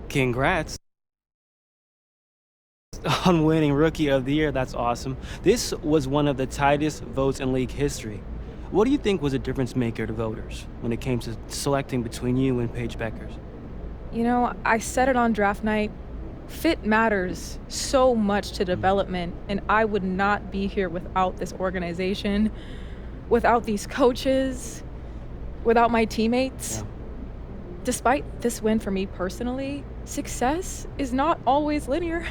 Congrats on winning Rookie of the Year. That's awesome. This was one of the tightest votes in league history. What do you think was a difference maker to voters when it came to selecting between you and Paige Beckers? I said it on draft night. Fit matters so much to Mm, development, and I would not be here without this organization, without these coaches, without my teammates. yeah. Despite this win for me personally, success is not always linear.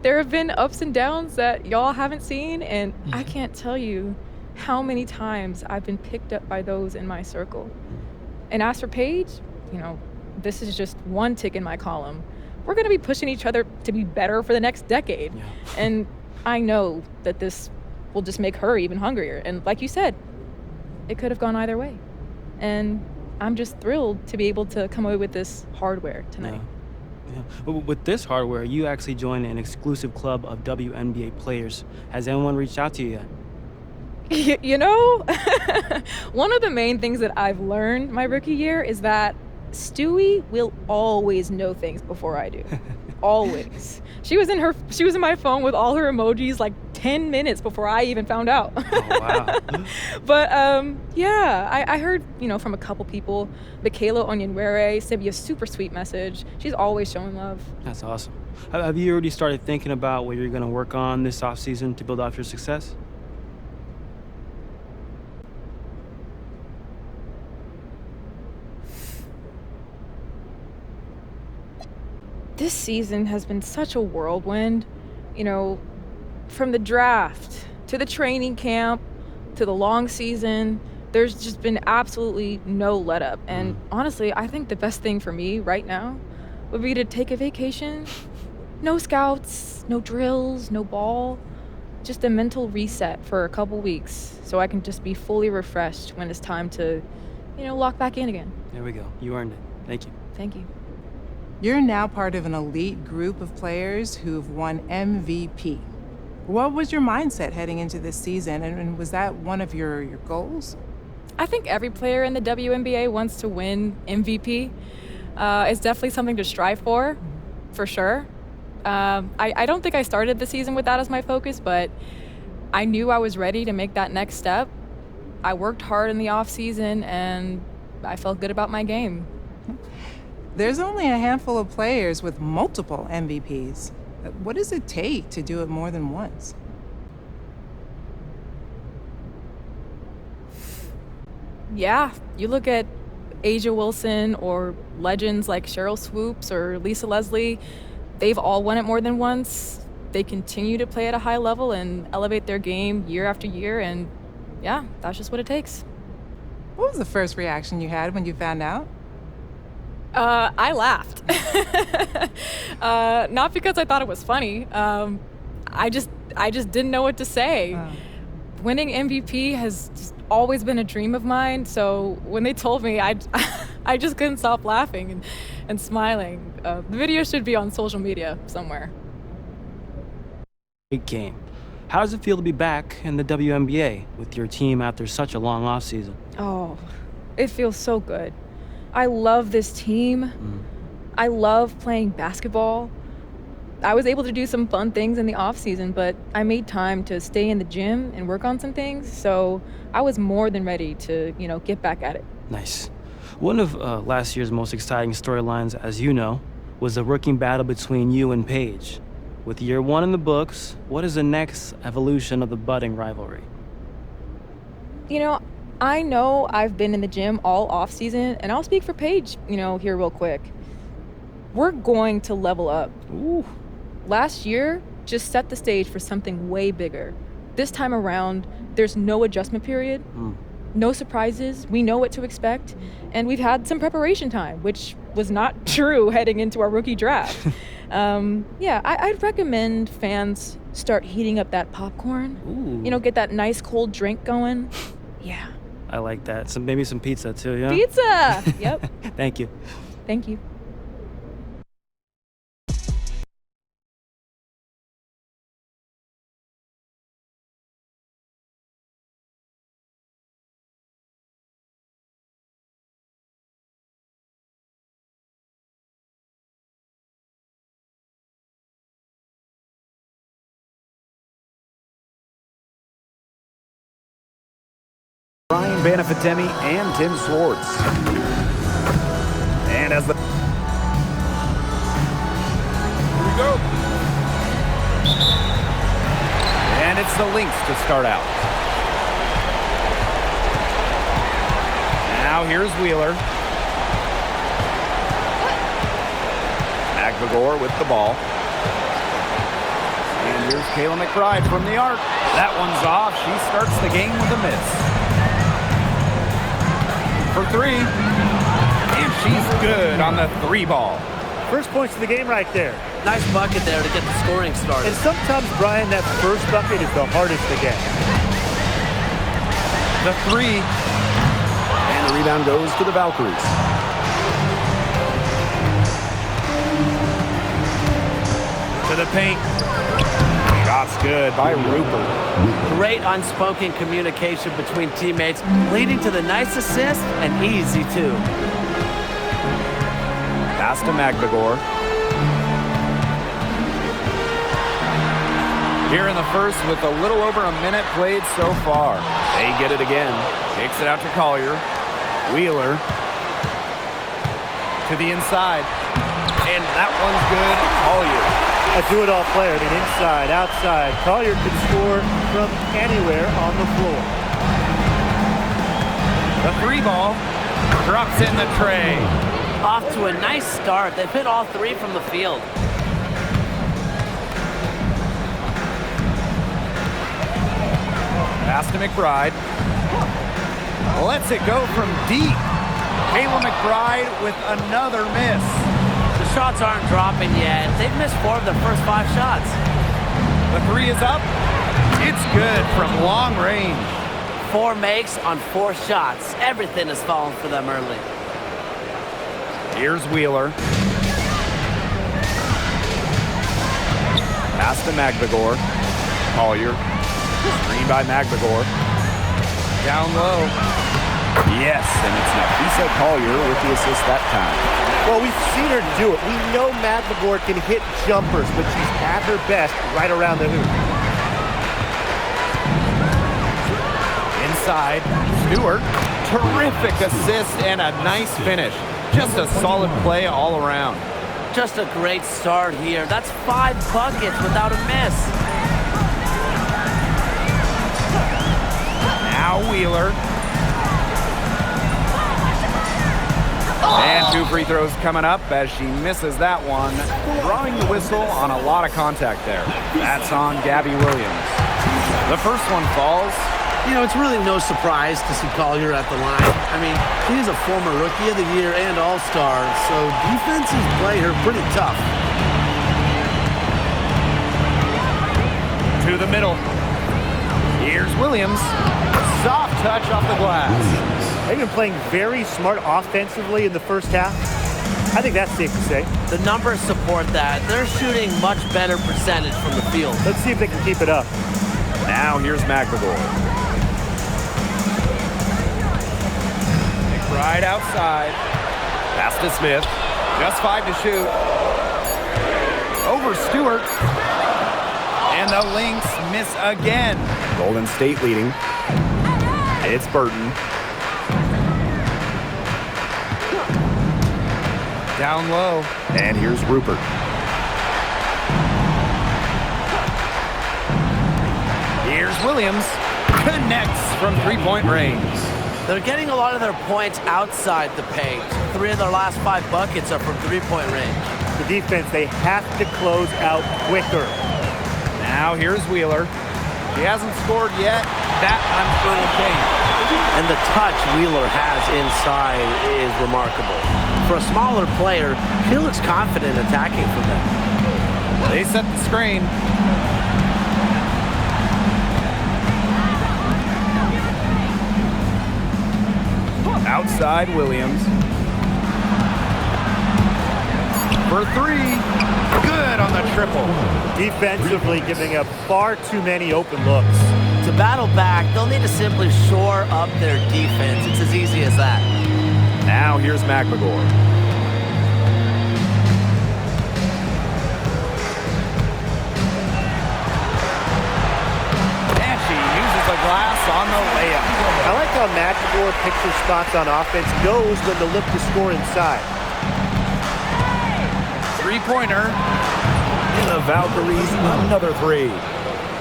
There have been ups and downs that y'all haven't seen, and I Mhm. can't tell you how many times I've been picked up by those in my circle. Mm, And as for Paige, you know, this is just one tick in my column. We're going to be pushing each other to be better for the next decade. yeah. And I know that this will just make her even hungrier. And like you said, it could have gone either way. And I'm just thrilled to be able to come away with this hardware tonight. Yeah. Yeah. With this hardware, you actually joined an exclusive club of WNBA players. Has anyone reached out to you yet? You know, one of the main things that I've learned my rookie year is that Stewie will always know things before I do. Always. She was in my phone with all her emojis like 10 minutes before I even found out. Oh, wow. But yeah, I heard, from a couple people. Michaela Onyenwere sent me a super sweet message. She's always showing love. That's awesome. Have you already started thinking about what you're going to work on this offseason to build off your success? This season has been such a whirlwind, you know, from the draft to the training camp to the long season. There's just been absolutely no let up. And Mm. honestly, I think the best thing for me right now would be to take a vacation. No scouts, no drills, no ball, just a mental reset for a couple weeks so I can just be fully refreshed when it's time to, lock back in again. There we go. You earned it. Thank you. Thank you. You're now part of an elite group of players who've won MVP. What was your mindset heading into this season, and was that one of your goals? I think every player in the WNBA wants to win MVP. It's definitely something to strive for sure. I don't think I started the season with that as my focus, but I knew I was ready to make that next step. I worked hard in the off season, and I felt good about my game. There's only a handful of players with multiple MVPs. What does it take to do it more than once? Yeah, you look at Asia Wilson or legends like Cheryl Swoops or Lisa Leslie, they've all won it more than once. They continue to play at a high level and elevate their game year after year, and yeah, that's just what it takes. What was the first reaction you had when you found out? I laughed. Not because I thought it was funny. I just didn't know what to say. Uh, Winning MVP has just always been a dream of mine. So when they told me, I just couldn't stop laughing and smiling. The video should be on social media somewhere. Great game. How does it feel to be back in the WNBA with your team after such a long offseason? Oh, it feels so good. I love this team. Mm. I love playing basketball. I was able to do some fun things in the off season, but I made time to stay in the gym and work on some things. So I was more than ready to, get back at it. Nice. One of last year's most exciting storylines, as you know, was the rookie battle between you and Paige. With year one in the books, what is the next evolution of the budding rivalry? You know, I know I've been in the gym all off season, and I'll speak for Paige, here real quick. We're going to level up. Ooh. Last year just set the stage for something way bigger. This time around, there's no adjustment period, Mm. no surprises. We know what to expect, and we've had some preparation time, which was not true heading into our rookie draft. Yeah, I'd recommend fans start heating up that popcorn. Ooh. Get that nice cold drink going. Yeah. I like that. Maybe some pizza too, yeah? Pizza! Yep. Thank you. Thank you. Brian Banafitemi and Tim Swartz. And as the... Here we go. And it's the Lynx to start out. Now here's Wheeler. Magbagor with the ball. And here's Kayla McBride from the arc. That one's off. She starts the game with a miss. For three. And she's good on the three ball. First points of the game right there. Nice bucket there to get the scoring started. And sometimes, Brian, that first bucket is the hardest to get. The three. And the rebound goes to the Valkyries. To the paint. Shot's good by Rupert. Great unspoken communication between teammates, leading to the nice assist and easy too. Pass to Magbagor. Here in the first with a little over a minute played so far. They get it again. Takes it out to Collier. Wheeler. To the inside. And that one's good. Collier. A do-it-all player. I mean, inside, outside. Collier can score from anywhere on the floor. The three ball drops in the tray. Off to a nice start. They've hit all three from the field. Pass to McBride. Lets it go from deep. Kayla McBride with another miss. The shots aren't dropping yet. They've missed 4 of their first 5 shots. The three is up. It's good from long range. 4 makes on 4 shots. Everything is falling for them early. Here's Wheeler. Pass to Magbagor. Collier. Screen by Magbagor. Down low. Yes, and it's Nafisa Collier with the assist that time. Well, we've seen her do it. We know Magbagor can hit jumpers, but she's at her best right around the hoop. Inside, Stewart. Terrific assist and a nice finish. Just a solid play all around. Just a great start here. That's 5 buckets without a miss. Now Wheeler. And 2 free throws coming up as she misses that one. Drawing the whistle on a lot of contact there. That's on Gabby Williams. The first one falls. You know, it's really no surprise to see Collier at the line. I mean, he's a former Rookie of the Year and All-Star, so defenses play her pretty tough. To the middle. Here's Williams. Soft touch off the glass. They've been playing very smart offensively in the first half. I think that's safe to say. The numbers support that. They're shooting much better percentage from the field. Let's see if they can keep it up. Now here's Magbagor. McBride outside. Pass to Smith. Just 5 to shoot. Over Stewart. And the Lynx miss again. Golden State leading. It's Burton. Down low. And here's Rupert. Here's Williams. Connects from three-point range. They're getting a lot of their points outside the paint. 3 of their last 5 buckets are from three-point range. The defense, they have to close out quicker. Now here's Wheeler. She hasn't scored yet. That I'm sure will change. And the touch Wheeler has inside is remarkable. For a smaller player, he looks confident attacking from them. They set the screen. Outside Williams. For 3. Good on the triple. Defensively giving up far too many open looks. To battle back, they'll need to simply shore up their defense. It's as easy as that. Now here's Magbagor. And she uses the glass on the layup. I like how 4 picture spots on offense knows when to look to score inside. Three-pointer. And the Valkyries, another 3.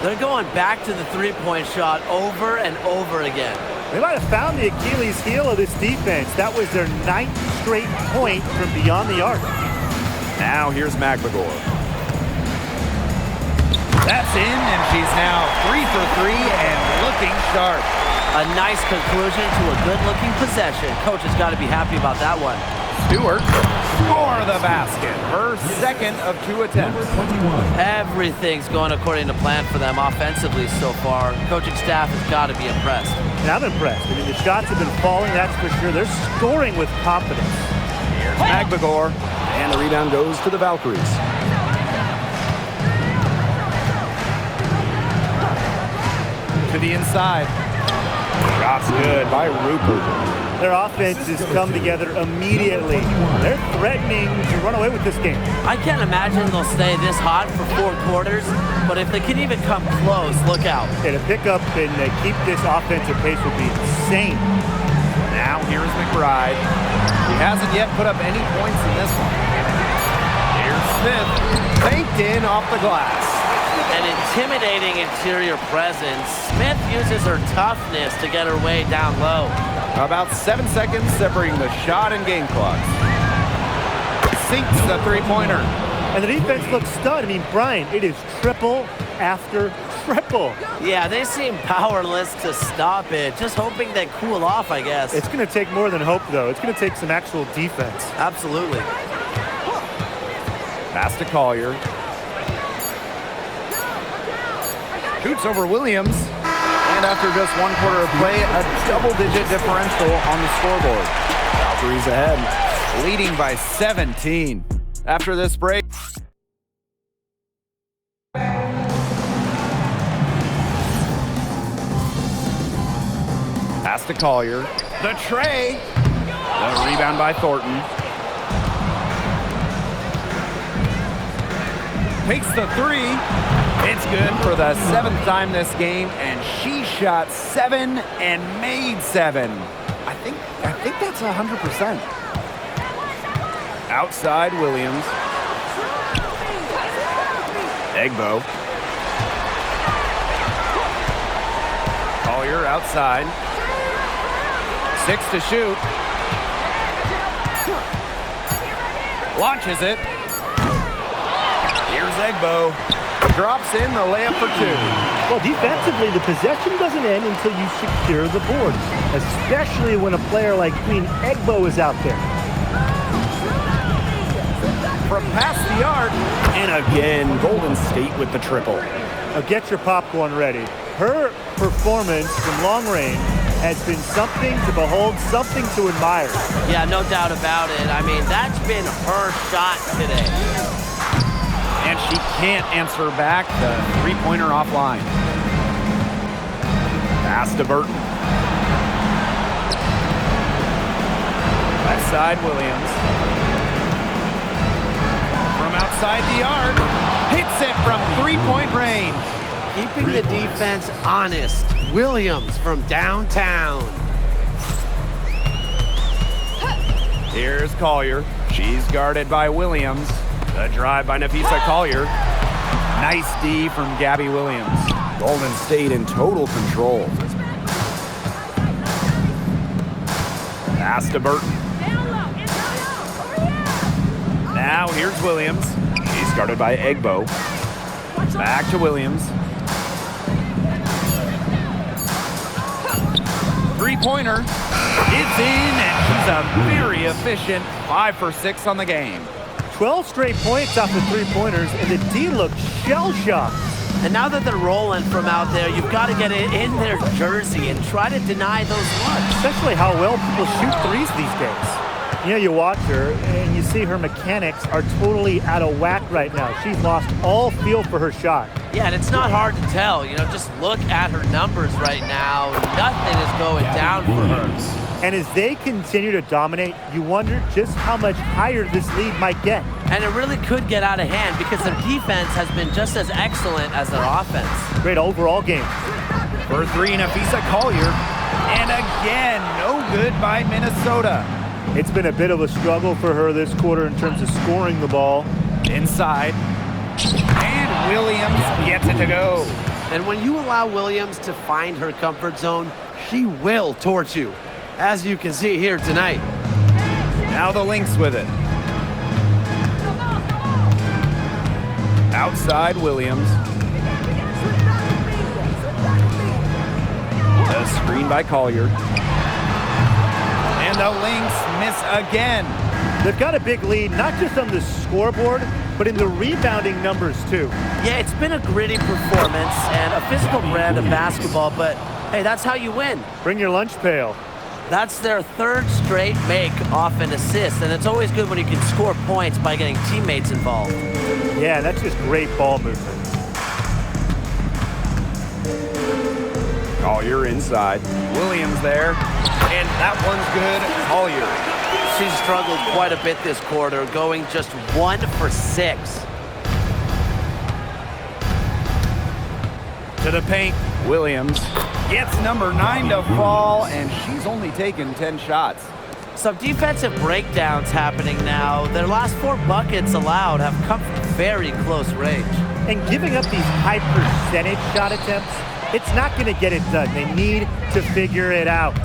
They're going back to the three-point shot over and over again. They might have found the Achilles heel of this defense. That was their 9th straight point from beyond the arc. Now here's McLegore. That's in, and she's now 3 for 3 and looking sharp. A nice conclusion to a good-looking possession. Coach has got to be happy about that one. Stewart for the basket. Her 2nd of 2 attempts. Everything's going according to plan for them offensively so far. Coaching staff has got to be impressed. And I'm impressed. I mean, the shots have been falling, that's for sure. They're scoring with confidence. Here's McLegore, and the rebound goes to the Valkyries. To the inside. Shots good by Rupert. Their offense has come together immediately. They're threatening to run away with this game. I can't imagine they'll stay this hot for 4 quarters, but if they can even come close, look out. And to pick up and keep this offensive pace would be insane. Now here's McBride. He hasn't yet put up any points in this one. Here's Smith. Banked in off the glass. An intimidating interior presence. Smith uses her toughness to get her way down low. About 7 seconds separating the shot and game clocks. Sinks the three-pointer. And the defense looks stunned. I mean, Brian, it is triple after triple. Yeah, they seem powerless to stop it. Just hoping they cool off, I guess. It's going to take more than hope, though. It's going to take some actual defense. Absolutely. Pass to Collier. Shoots over Williams. And after just 1 quarter of play, a double-digit differential on the scoreboard. Valkyries ahead, leading by 17. After this break. Pass to Collier. The tray. The rebound by Thornton. Takes the 3. It's good for the 7th time this game, and she shot 7 and made 7. I think that's 100%. Outside Williams. Egbo. Collier outside. 6 to shoot. Launches it. Here's Egbo. Drops in the layup for 2. Well, defensively, the possession doesn't end until you secure the board, especially when a player like Queen Egbo is out there. From past the arc, and again, Golden State with the triple. Now get your popcorn ready. Her performance from long range has been something to behold, something to admire. Yeah, no doubt about it. I mean, that's been her shot today. And she can't answer back the three-pointer offline. Pass to Burton. Left side, Williams. From outside the arc, hits it from three-point range. Keeping the defense honest. Williams from downtown. Here's Collier. She's guarded by Williams. The drive by Nafisa Collier. Nice D from Gabby Williams. Golden State in total control. Pass to Burton. Now here's Williams. She's guarded by Egbo. Back to Williams. Three-pointer. It's in, and she's a very efficient 5 for 6 on the game. 12 straight points off the three-pointers, and the D looks shell-shocked. And now that they're rolling from out there, you've got to get it in their jersey and try to deny those looks. Especially how well people shoot threes these days. You know, you watch her, and you see her mechanics are totally out of whack right now. She's lost all feel for her shot. Yeah, and it's not hard to tell. You know, just look at her numbers right now. Nothing is going down for her. And as they continue to dominate, you wonder just how much higher this lead might get. And it really could get out of hand because their defense has been just as excellent as their offense. Great overall game. For 3, Nafisa Collier. And again, no good by Minnesota. It's been a bit of a struggle for her this quarter in terms of scoring the ball. Inside. And Williams gets it to go. And when you allow Williams to find her comfort zone, she will torch you, as you can see here tonight. Now the Lynx with it. Outside Williams. A screen by Collier. And the Lynx miss again. They've got a big lead, not just on the scoreboard, but in the rebounding numbers too. Yeah, it's been a gritty performance and a physical brand of basketball, but hey, that's how you win. Bring your lunch pail. That's their third straight make off an assist, and it's always good when you can score points by getting teammates involved. Yeah, that's just great ball movement. Collier inside. Williams there. And that one's good. Collier. She's struggled quite a bit this quarter, going just 1 for 6. To the paint. Williams gets number 9 to fall, and she's only taken 10 shots. Some defensive breakdowns happening now. Their last 4 buckets allowed have come from very close range. And giving up these high percentage shot attempts, it's not going to get it done. They need to figure it out.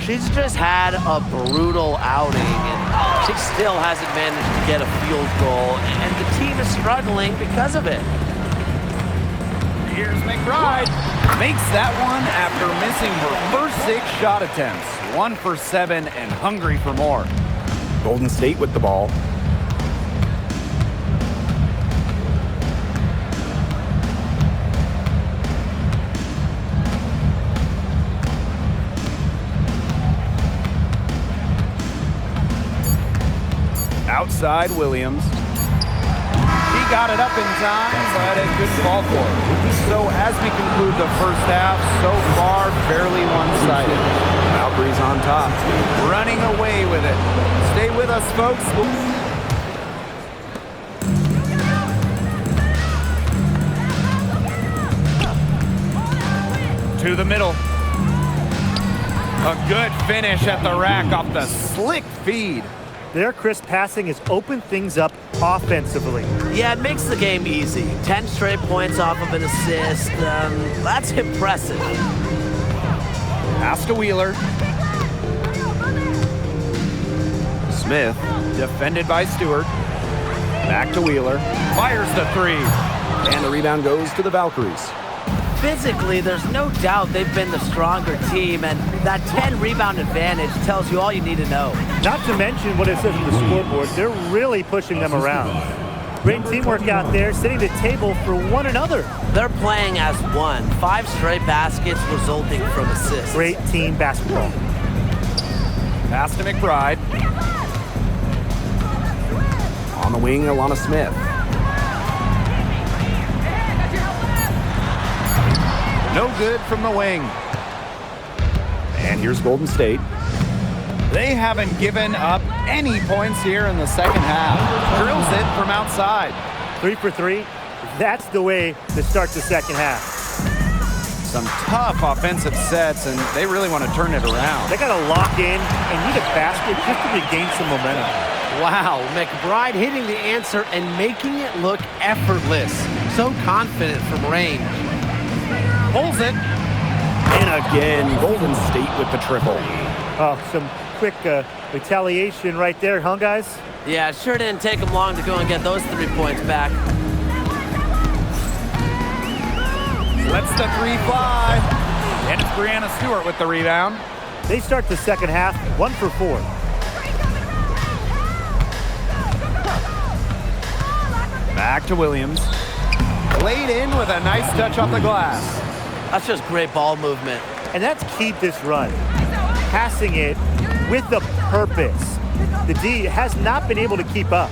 She's just had a brutal outing, and she still hasn't managed to get a field goal, and the team is struggling because of it. Here's McBride. Makes that one after missing her first 6 shot attempts. 1 for 7 and hungry for more. Golden State with the ball. Outside Williams. He got it up in time, but it couldn't fall for it. So as we conclude the first half, so far fairly one-sided. Valkyries on top, running away with it. Stay with us, folks. To the middle. A good finish at the rack off the slick feed. Their crisp passing has opened things up offensively. Yeah, it makes the game easy. 10 straight points off of an assist. That's impressive. Pass to Wheeler. Smith, defended by Stewart. Back to Wheeler. Fires the 3. And the rebound goes to the Valkyries. Physically, there's no doubt they've been the stronger team, and that 10 rebound advantage tells you all you need to know. Not to mention what it says on the scoreboard, they're really pushing them around. Great teamwork out there, setting the table for one another. They're playing as one. 5 straight baskets resulting from assists. Great team basketball. Pass to McBride. On the wing, Alana Smith. No good from the wing. And here's Golden State. They haven't given up any points here in the second half. Drills it from outside. 3 for 3. That's the way to start the second half. Some tough offensive sets, and they really want to turn it around. They got to lock in and need a basket just to regain some momentum. Wow, McBride hitting the answer and making it look effortless. So confident from range. Pulls it. And again, Golden State with the triple. Oh, some quick retaliation right there, huh, guys? Yeah, it sure didn't take them long to go and get those 3 points back. Lets the 3 fly. And it's Brianna Stewart with the rebound. They start the second half 1 for 4. Back to Williams. Laid in with a nice touch off the glass. That's just great ball movement. And that's key this run. Passing it with a purpose. The D has not been able to keep up.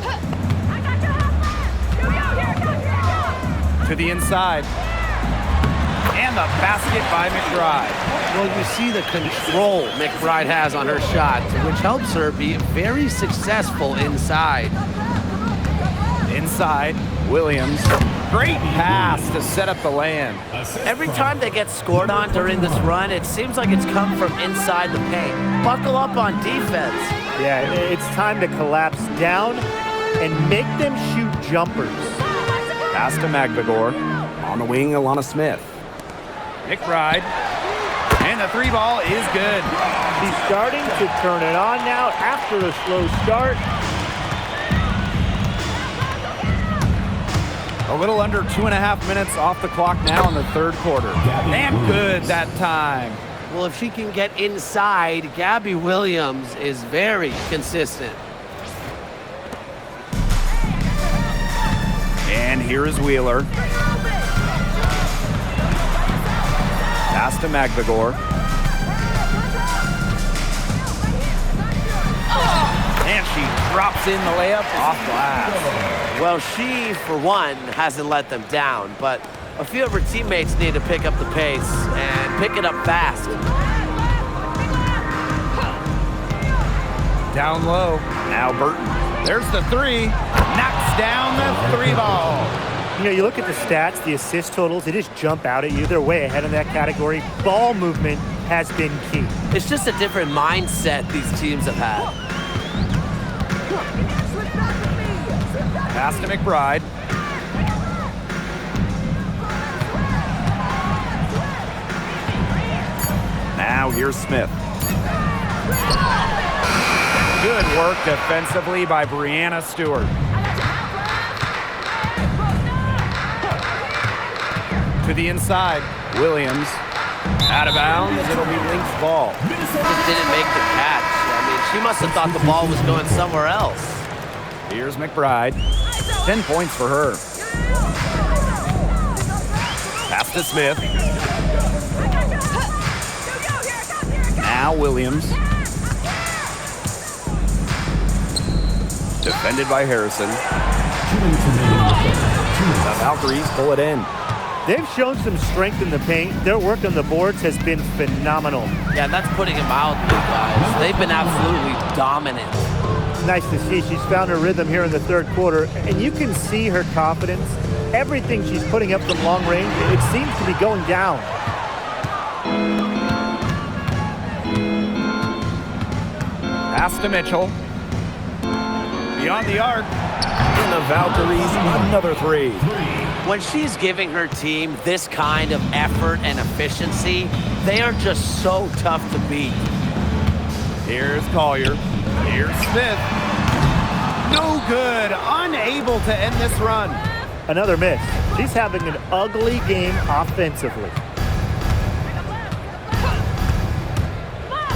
To the inside. And the basket by McBride. Well, you see the control McBride has on her shot, which helps her be very successful inside. Inside, Williams. Great pass to set up the land. Every time they get scored on during this run, it seems like it's come from inside the paint. Buckle up on defense. Yeah, it's time to collapse down and make them shoot jumpers. Pass to McVigor. On the wing, Alana Smith. McBride. And the three ball is good. She's starting to turn it on now after a slow start. A little under 2.5 minutes off the clock now in the third quarter. Damn good that time. Well, if she can get inside, Gabby Williams is very consistent. And here is Wheeler. Pass to McVigor. And she drops in the layup off glass. Well, she, for one, hasn't let them down, but a few of her teammates need to pick up the pace and pick it up fast. Down low. Now Burton. There's the three. Knocks down the three ball. You know, you look at the stats, the assist totals, they just jump out at you. They're way ahead in that category. Ball movement has been key. It's just a different mindset these teams have had. Pass to McBride. Now here's Smith. Good work defensively by Brianna Stewart. To the inside, Williams. Out of bounds, it'll be Link's ball. Just didn't make the catch. I mean, she must have thought the ball was going somewhere else. Here's McBride. 10 points for her. Pass to Smith. Now Williams. Defended by Harrison. The Valkyries pull it in. They've shown some strength in the paint. Their work on the boards has been phenomenal. Yeah, that's putting them out, guys. They've been absolutely dominant. It's nice to see she's found her rhythm here in the third quarter, and you can see her confidence. Everything she's putting up from long range, it seems to be going down. Pass to Mitchell. Beyond the arc. And the Valkyries, another three. When she's giving her team this kind of effort and efficiency, they are just so tough to beat. Here's Collier. Here's Smith. No good. Unable to end this run. Another miss. She's having an ugly game offensively.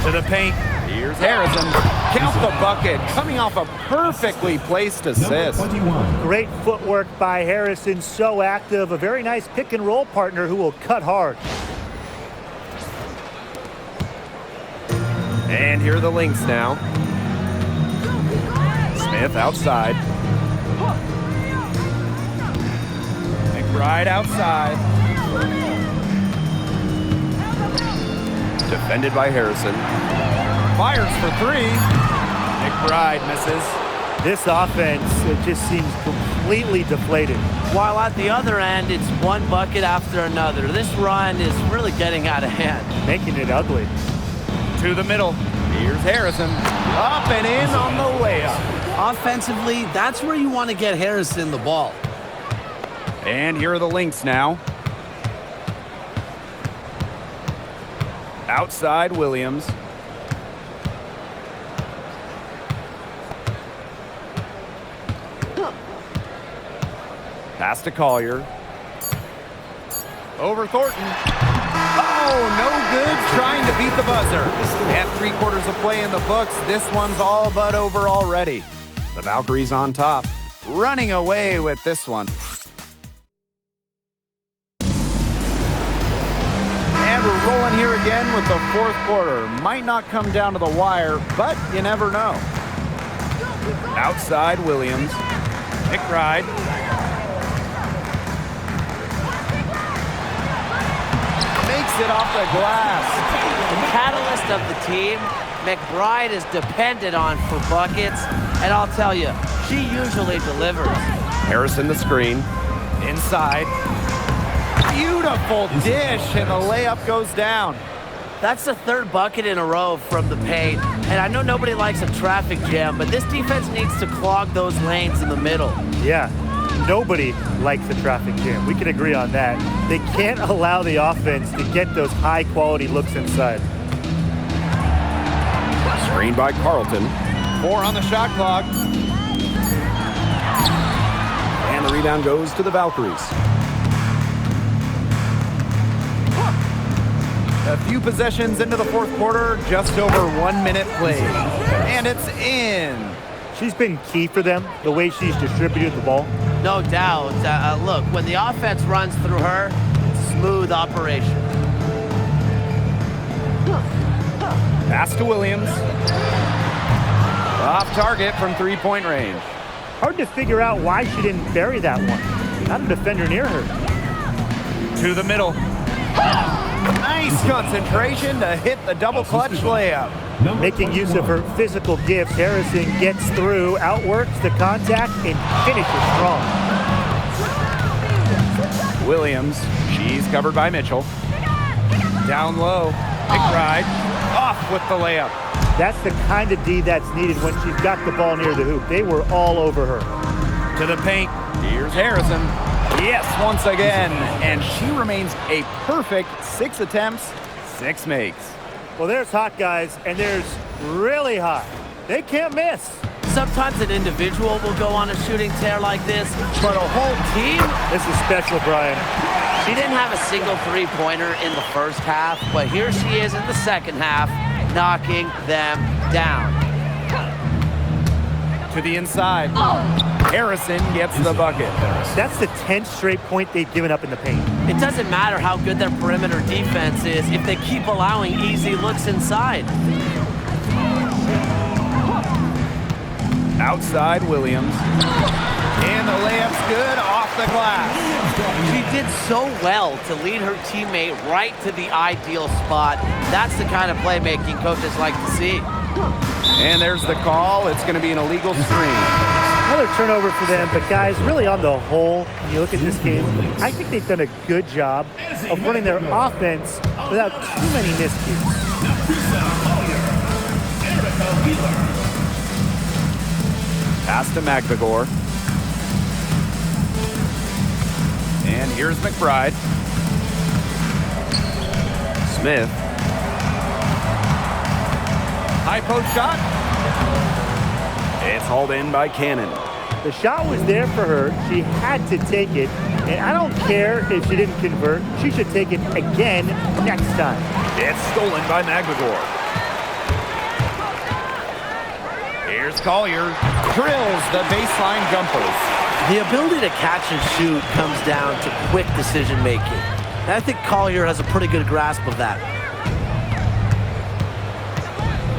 To the paint. Here's Harrison. Count the bucket. Coming off a perfectly placed assist. Great footwork by Harrison. So active. A very nice pick and roll partner who will cut hard. And here are the Lynx now. Smith outside. McBride outside. Defended by Harrison. Fires for three. McBride misses. This offense, it just seems completely deflated. While at the other end, it's one bucket after another. This run is really getting out of hand. Making it ugly. To the middle. Here's Harrison. Up and in on the layup. Offensively, that's where you want to get Harrison the ball. And here are the Lynx now. Outside Williams. Pass to Collier. Over Thornton. Oh, no good. Trying to beat the buzzer. And 3/4 of play in the books. This one's all but over already. The Valkyries on top. Running away with this one. And we're rolling here again with the fourth quarter. Might not come down to the wire, but you never know. Outside Williams. McBride. Makes it off the glass. The catalyst of the team, McBride is depended on for buckets, and I'll tell you, she usually delivers. Harrison the screen. Inside. Beautiful dish, and the layup goes down. That's the third bucket in a row from the paint. And I know nobody likes a traffic jam, but this defense needs to clog those lanes in the middle. Yeah, nobody likes a traffic jam. We can agree on that. They can't allow the offense to get those high-quality looks inside. Screened by Carlton. 4 on the shot clock. And the rebound goes to the Valkyries. A few possessions into the fourth quarter, just over 1 minute played. And it's in. She's been key for them, the way she's distributed the ball. No doubt. Look, when the offense runs through her, smooth operation. Pass to Williams. Off target from three-point range. Hard to figure out why she didn't bury that one. Not a defender near her. To the middle. Nice concentration to hit the double clutch layup. Making use of her physical gifts, Harrison gets through, outworks the contact, and finishes strong. Williams, she's covered by Mitchell. Down low, McBride, off with the layup. That's the kind of D that's needed when she's got the ball near the hoop. They were all over her. To the paint, here's Harrison. Yes, once again, and she remains a perfect 6 attempts, 6 makes. Well, there's hot guys, and there's really hot. They can't miss. Sometimes an individual will go on a shooting tear like this, but a whole team? This is special, Brian. She didn't have a single three-pointer in the first half, but here she is in the second half, knocking them down. To the inside. Harrison gets the bucket. That's the 10th straight point they've given up in the paint. It doesn't matter how good their perimeter defense is if they keep allowing easy looks inside. Outside Williams. And the layup's good off the glass. She did so well to lead her teammate right to the ideal spot. That's the kind of playmaking coaches like to see. And there's the call. It's going to be an illegal screen. Another turnover for them, but guys, really on the whole, when you look at this game, I think they've done a good job of running their offense without too many miscues. Pass to McBagor. And here's McBride. Smith. High post shot. It's hauled in by Cannon. The shot was there for her. She had to take it. And I don't care if she didn't convert. She should take it again next time. It's stolen by McBagor. Here's Collier. Drills the baseline jumpers. The ability to catch and shoot comes down to quick decision making. And I think Collier has a pretty good grasp of that.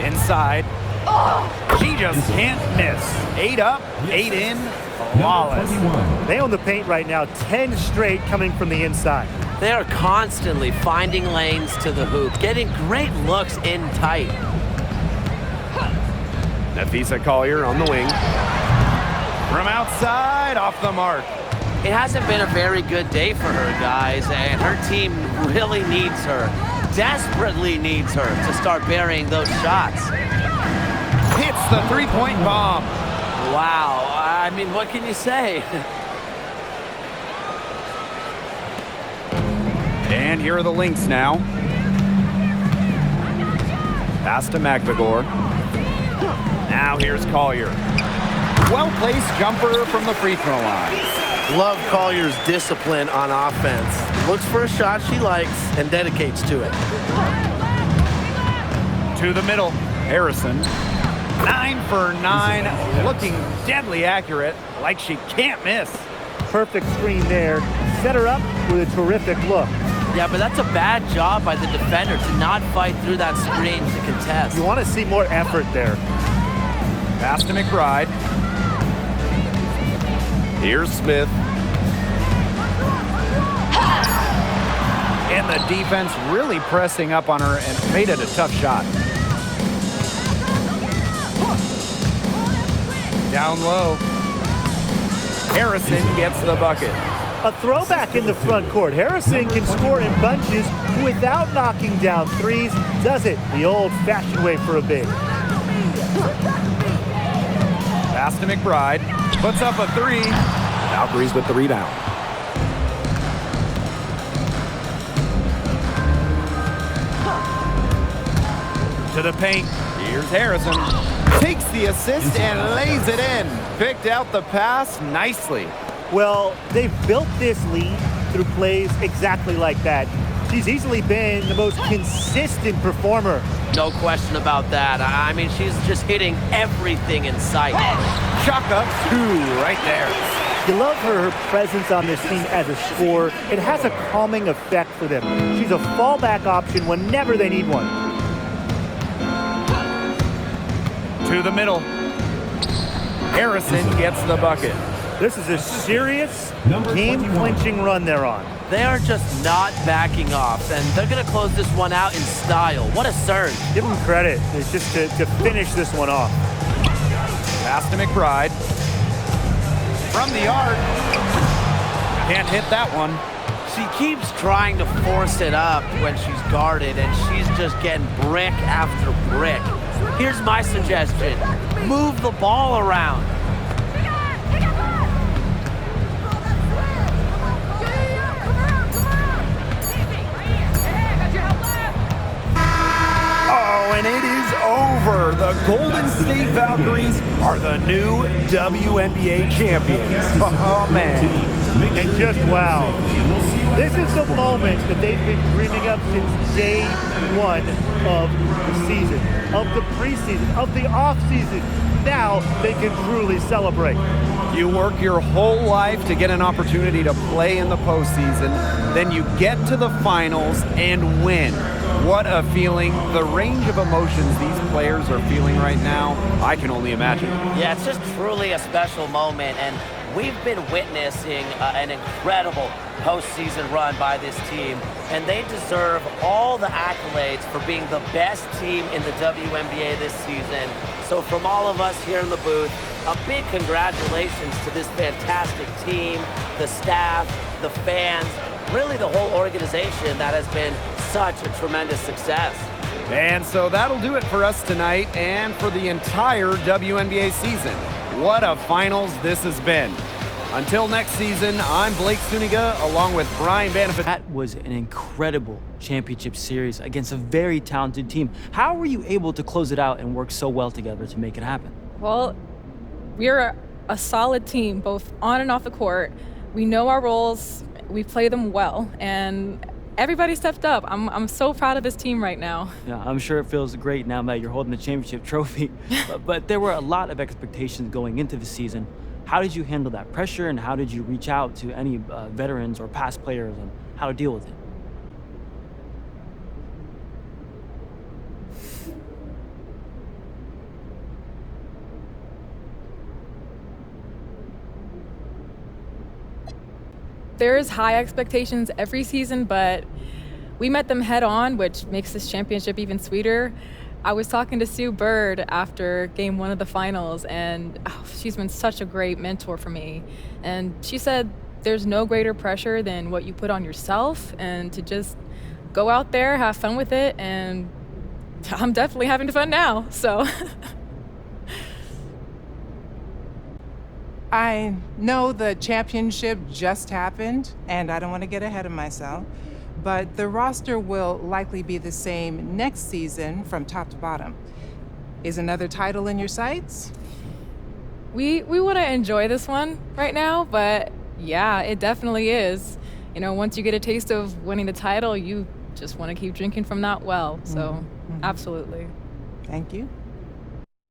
Inside. She just can't miss. 8 up, 8 in, flawless. They own the paint right now, 10 straight coming from the inside. They are constantly finding lanes to the hoop, getting great looks in tight. Nafisa Collier on the wing. From outside, off the mark. It hasn't been a very good day for her, guys, and her team really needs her, desperately needs her to start burying those shots. Hits the three-point bomb. Wow, I mean, what can you say? And here are the Lynx now. Pass to McBagor. Now here's Collier. Well-placed jumper from the free throw line. Love Collier's discipline on offense. Looks for a shot she likes and dedicates to it. To the middle, Harrison. 9 for 9, looking deadly accurate, like she can't miss. Perfect screen there. Set her up with a terrific look. Yeah, but that's a bad job by the defender to not fight through that screen to contest. You want to see more effort there. Pass to McBride. Here's Smith. And the defense really pressing up on her and made it a tough shot. Down low. Harrison gets the bucket. A throwback in the front court. Harrison can score in bunches without knocking down threes. Does it the old-fashioned way for a big. Pass to McBride. Puts up a three. Valkyries with the rebound. To the paint. Here's Harrison. Takes the assist and lays it in. Picked out the pass nicely. Well, they've built this lead through plays exactly like that. She's easily been the most consistent performer. No question about that. I mean, she's just hitting everything in sight. Chaka, two right there. You love her presence on this team as a scorer. It has a calming effect for them. She's a fallback option whenever they need one. To the middle. Harrison gets the bucket. This is a serious, game-clinching run they're on. They are just not backing off, and they're going to close this one out in style. What a surge. Give them credit. It's just to finish this one off. Pass to McBride. From the arc. Can't hit that one. She keeps trying to force it up when she's guarded, and she's just getting brick after brick. Here's my suggestion. Move the ball around. Oh, and it is over. The Golden State Valkyries are the new WNBA champions. Oh, man. And just wow. This is the moment that they've been dreaming up since day one of the season, of the preseason, of the offseason. Now they can truly celebrate. You work your whole life to get an opportunity to play in the postseason, then you get to the finals and win. What a feeling. The range of emotions these players are feeling right now, I can only imagine. Yeah, it's just truly a special moment, and we've been witnessing an incredible postseason run by this team, and they deserve all the accolades for being the best team in the WNBA this season. So from all of us here in the booth, a big congratulations to this fantastic team, the staff, the fans, really the whole organization that has been such a tremendous success. And so that'll do it for us tonight and for the entire WNBA season. What a finals this has been. Until next season, I'm Blake Suniga along with Brian Banafit. That was an incredible championship series against a very talented team. How were you able to close it out and work so well together to make it happen? Well, we're a solid team, both on and off the court. We know our roles, we play them well, and everybody stepped up. I'm so proud of this team right now. Yeah, I'm sure it feels great now that you're holding the championship trophy. but there were a lot of expectations going into the season. How did you handle that pressure, and how did you reach out to any veterans or past players on how to deal with it? There's high expectations every season, but we met them head on, which makes this championship even sweeter. I was talking to Sue Bird after game one of the finals, and she's been such a great mentor for me. And she said there's no greater pressure than what you put on yourself, and to just go out there, have fun with it, and I'm definitely having fun now, so. I know the championship just happened, and I don't want to get ahead of myself, but the roster will likely be the same next season from top to bottom. Is another title in your sights? We want to enjoy this one right now, but yeah, it definitely is. You know, once you get a taste of winning the title, you just want to keep drinking from that well, so absolutely. Thank you.